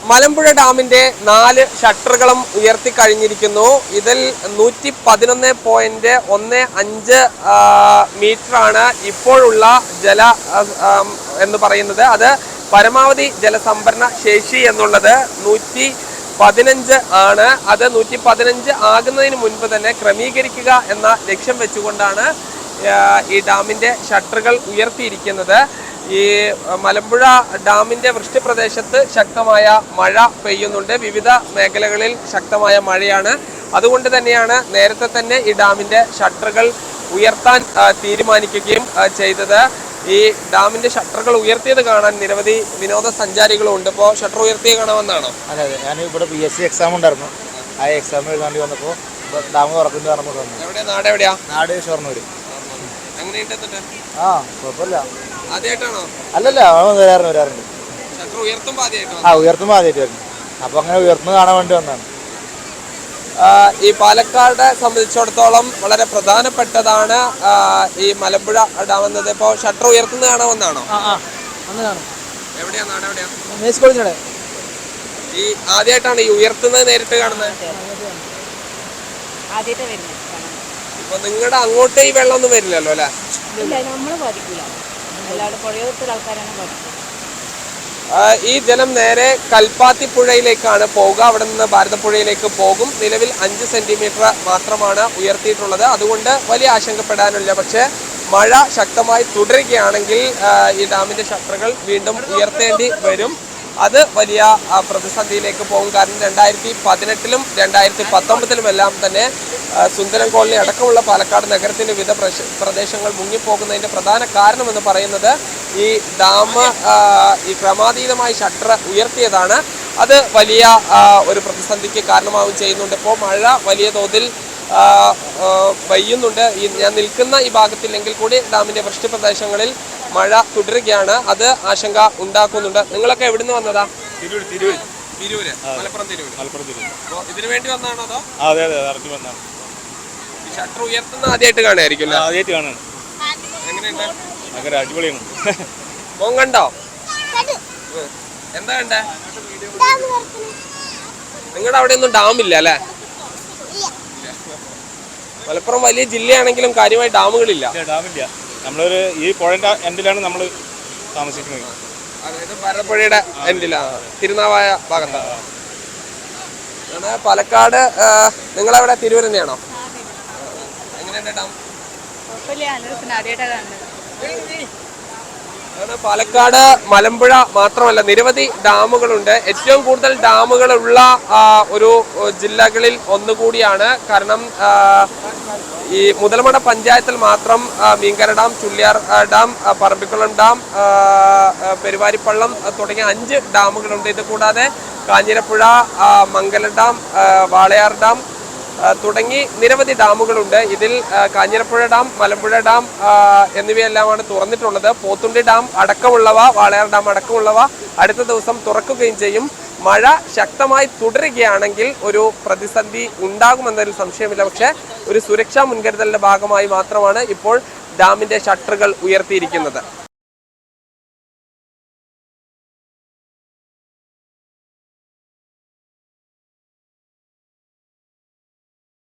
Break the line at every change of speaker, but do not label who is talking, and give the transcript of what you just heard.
മലമ്പുഴ ഡാമിന്റെ 4 ഷട്ടറുകളും ഉയർത്തി കഴിഞ്ഞിരിക്കുന്നു. ഇതിൽ 111.15 മീറ്ററാണ് ഇപ്പോഴുള്ള ജല എന്ന് പറയുന്നത്. അത് പരമാവധി ജലസംഭരണ ശേഷി എന്നുള്ളത് 115 ആണ്. അത് 115 ആകുന്നതിന് മുൻപ് തന്നെ ക്രമീകരിക്കുക എന്ന ലക്ഷ്യം വെച്ചുകൊണ്ടാണ് ഈ ഡാമിന്റെ ഷട്ടറുകൾ ഉയർത്തിയിരിക്കുന്നത്. ഈ മലമ്പുഴ ഡാമിന്റെ വൃഷ്ടിപ്രദേശത്ത് ശക്തമായ മഴ പെയ്യുന്നുണ്ട്. വിവിധ മേഖലകളിൽ ശക്തമായ മഴയാണ്. അതുകൊണ്ട് തന്നെയാണ് നേരത്തെ തന്നെ ഈ ഡാമിന്റെ ഷട്ടറുകൾ ഉയർത്താൻ തീരുമാനിക്കുകയും ചെയ്തത്. ഈ ഡാമിന്റെ ഷട്ടറുകൾ ഉയർത്തിയത് കാണാൻ നിരവധി വിനോദസഞ്ചാരികളും ഉണ്ട്. ഇപ്പോൾ ഷട്ടർ ഉയർത്തിയത് കാണാമെന്നാണോ?
അതെ അതെ, ഞാൻ ഇവിടെ PSC എക്സാം ഉണ്ടായിരുന്നു. ആ എക്സാം എഴുതാണ്ടി വന്നപ്പോൾ ഡാം തുറക്കുന്നു പറഞ്ഞപ്പോൾ വന്നു.
നാട് എവിടെയാ?
നാട് ഷൊർണൂർ.
എങ്ങനെയുണ്ട്?
ആ കുഴപ്പമില്ല.
ആദ്യമായിട്ടാണോ?
അല്ലല്ല, വരാറുണ്ട്. ഉയർത്തുമ്പോൾ ആദ്യമായിട്ട് വരുന്നു. അപ്പൊ അങ്ങനെ ഉയർത്തുന്നത് കാണാൻ വേണ്ടി വന്നതാണ്.
ഈ പാലക്കാട് സംബന്ധിച്ചിടത്തോളം വളരെ പ്രധാനപ്പെട്ടതാണ് ഈ മലമ്പുഴ ഡാം എന്നത്. ഇപ്പോൾ ഷട്ടർ ഉയർത്തുന്നത് കാണാമെന്നാണോ? എവിടെയാ? നാട് എവിടെയാ? ഈ ആദ്യമായിട്ടാണ് ഈ ഉയർത്തുന്നത് നേരിട്ട് കാണുന്നത്? ഇപ്പൊ നിങ്ങളുടെ അങ്ങോട്ട് ഈ വെള്ളമൊന്നും വരില്ലല്ലോ അല്ലെ? ഈ ജലം നേരെ കൽപ്പാത്തി പുഴയിലേക്കാണ് പോവുക. അവിടെ നിന്ന് ഭാരതപ്പുഴയിലേക്ക് പോകും. നിലവിൽ 5 സെന്റിമീറ്റർ മാത്രമാണ് ഉയർത്തിയിട്ടുള്ളത്. അതുകൊണ്ട് വലിയ ആശങ്കപ്പെടാനില്ല. പക്ഷേ മഴ ശക്തമായി തുടരുകയാണെങ്കിൽ ഈ ഡാമിന്റെ ഷട്ടറുകൾ വീണ്ടും ഉയർത്തേണ്ടി വരും. അത് വലിയ പ്രതിസന്ധിയിലേക്ക് പോകും. കാരണം 2018-ലും 2019-ലും എല്ലാം തന്നെ സുന്ദരം കോളനി അടക്കമുള്ള പാലക്കാട് നഗരത്തിന്റെ വിവിധ പ്രദേശങ്ങൾ മുങ്ങിപ്പോകുന്നതിന്റെ പ്രധാന കാരണമെന്ന് പറയുന്നത് ഈ ഡാം ഈ ക്രമാതീതമായി ഷട്ടർ ഉയർത്തിയതാണ്. അത് വലിയ ഒരു പ്രതിസന്ധിക്ക് കാരണമാവുകയും ചെയ്യുന്നുണ്ട്. ഇപ്പോൾ മഴ വലിയ തോതിൽ പെയ്യുന്നുണ്ട്. ഞാൻ നിൽക്കുന്ന ഈ ഭാഗത്തില്ലെങ്കിൽ കൂടി ഡാമിന്റെ വൃഷ്ടി പ്രദേശങ്ങളിൽ മഴ തുടരുകയാണ്. അത് ആശങ്ക ഉണ്ടാക്കുന്നുണ്ട്. നിങ്ങളൊക്കെ എവിടുന്ന് വന്നതാ? തിരൂര്. മലപ്പുറം തിരൂര്. ഇതിനു വേണ്ടി വന്നാണോ അതോ?
അതെ അതെ, ഇറങ്ങി വന്നാണ്.
ഷട്ടർ ഉയർത്തുന്ന ആദ്യമായിട്ട് കാണുമായിരിക്കും.
ആദ്യമായിട്ട് കാണാണ്.
എങ്ങനെയുണ്ട്?
ഭയങ്കര അടിപൊളിയാണ്.
മോൻ കണ്ടോ? എന്താ കണ്ടേ? നിങ്ങളുടെ അവിടെ ഒന്നും ഡാമില്ല അല്ലേ? മലപ്പുറം വലിയ ജില്ലയാണെങ്കിലും കാര്യമായി ഡാമുകളില്ല.
ഡാമില്ല. നമ്മളൊരു ഈ പുഴയുടെ എൻഡിലാണ് നമ്മൾ താമസിക്കുന്നത്.
അതായത് ഭാരതപ്പുഴയുടെ എൻഡിലാണ്, തിരുനാവായ ഭാഗത്താണ്. പാലക്കാട് നിങ്ങളെവിടെ? തിരൂർ തന്നെയാണോ? എങ്ങനെയുണ്ട് ഡാം? പാലക്കാട് മലമ്പുഴ മാത്രമല്ല നിരവധി ഡാമുകളുണ്ട്. ഏറ്റവും കൂടുതൽ ഡാമുകളുള്ള ഒരു ജില്ലകളിൽ ഒന്നുകൂടിയാണ്. കാരണം ഈ മുതലമട പഞ്ചായത്തിൽ മാത്രം Meenkara dam, Chulliyar dam, Parambikulam dam, Peruvaripallam തുടങ്ങിയ 5 ഡാമുകളുണ്ട്. ഇത് കൂടാതെ കാഞ്ഞിരപ്പുഴ, മംഗല ഡാം, വാളയാർ ഡാം തുടങ്ങി നിരവധി ഡാമുകളുണ്ട്. ഇതിൽ കാഞ്ഞിരപ്പുഴ ഡാം, മലമ്പുഴ ഡാം എന്നിവയെല്ലാമാണ് തുറന്നിട്ടുള്ളത്. പോത്തുണ്ടി ഡാം അടക്കമുള്ളവ, വാളയാർ ഡാം അടക്കമുള്ളവ അടുത്ത ദിവസം തുറക്കുകയും ചെയ്യും. മഴ ശക്തമായി തുടരുകയാണെങ്കിൽ ഒരു പ്രതിസന്ധി ഉണ്ടാകുമെന്നതിൽ സംശയമില്ല. പക്ഷേ ഒരു സുരക്ഷാ മുൻകരുതലിന്റെ ഭാഗമായി മാത്രമാണ് ഇപ്പോൾ ഡാമിന്റെ ഷട്ടറുകൾ ഉയർത്തിയിരിക്കുന്നത്.